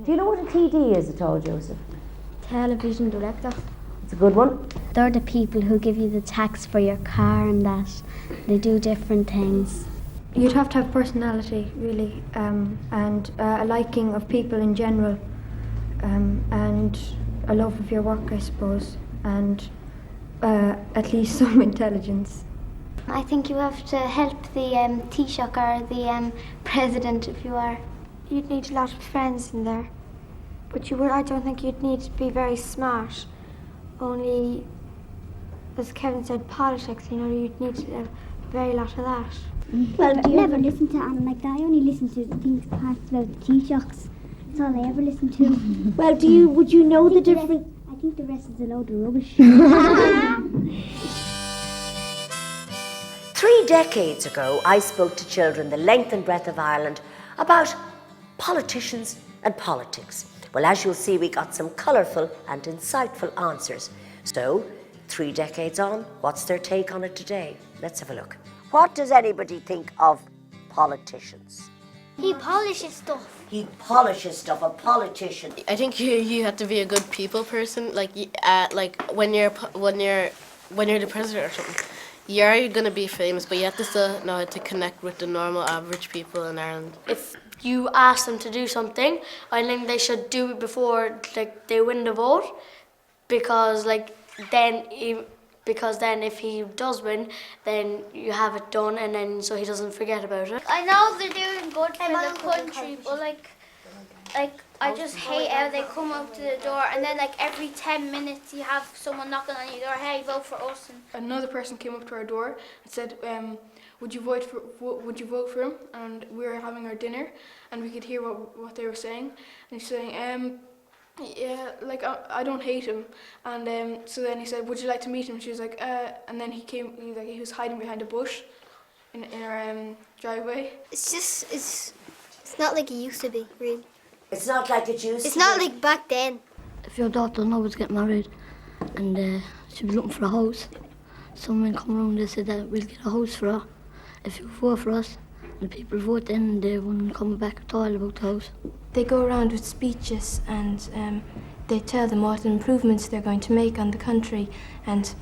Do you know what a TD is at all, Joseph? Television director. It's a good one. They're the people who give you the tax for your car and that. They do different things. You'd have to have personality, really, and a liking of people in general, and a love of your work, I suppose, and at least some intelligence. I think you have to help the Taoiseach or the president if you are. You'd need a lot of friends in there, but I don't think you'd need to be very smart. Only, as Kevin said, politics, you'd need a very lot of that. Well, I never listen to Anna like that. I only listen to things parts about the Taoiseachs. That's all I ever listen to. Well, would you know the difference? I think the rest is a load of rubbish. 3 decades ago, I spoke to children the length and breadth of Ireland about politicians and politics. Well, as you'll see, we got some colourful and insightful answers. So, 3 decades on, what's their take on it today? Let's have a look. What does anybody think of politicians? He polishes stuff. He polishes stuff, a politician. I think you have to be a good people person. Like when you're the president or something, you're gonna be famous, but you have to still know how to connect with the normal average people in Ireland. If you ask them to do something, I think they should do it before they win the vote, because then if he does win, then you have it done, and then so he doesn't forget about it. I know they're doing good for the country, but like I just hate how they come up to the door and then every 10 minutes you have someone knocking on your door, hey, vote for us. Another person came up to our door and said, would you vote for him? And we were having our dinner and we could hear what they were saying. And he's saying, yeah, I don't hate him. And so then he said, would you like to meet him? She was like, and then he was hiding behind a bush in our driveway. It's not like it used to be, really. It's not like it used to be. It's not like back then. If your daughter knows to get married and she was looking for a house, someone come around and said that we'll get a house for her if you vote for us. And people vote then, they wouldn't come back at all about the house. They go around with speeches and they tell them what improvements they're going to make on the country, and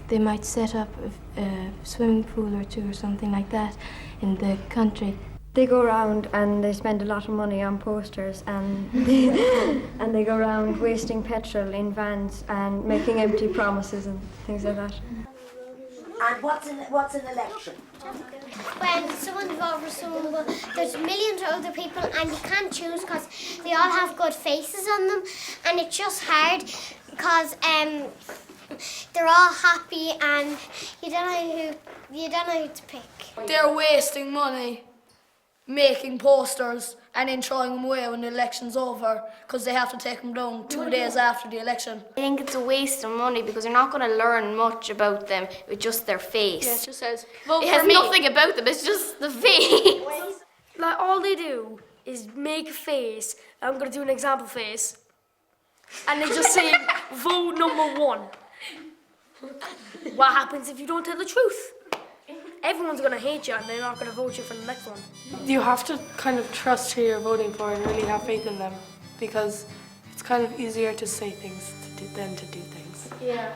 they might set up a swimming pool or two or something like that in the country. They go around and they spend a lot of money on posters, and they go around wasting petrol in vans and making empty promises and things like that. And what's an election? When someone votes for someone, but there's millions of other people and you can't choose because they all have good faces on them, and it's just hard because they're all happy and you don't know who to pick. They're wasting money making posters and then throwing them away when the election's over because they have to take them down 2 days after the election. I think it's a waste of money because you're not going to learn much about them with just their face. Yeah, it just says, vote it for has me. nothing about them, it's just the face. All they do is make a face. I'm going to do an example face. And they just say, vote number 1. What happens if you don't tell the truth? Everyone's going to hate you and they're not going to vote you for the next one. You have to kind of trust who you're voting for and really have faith in them, because it's kind of easier to say things than to do things. Yeah.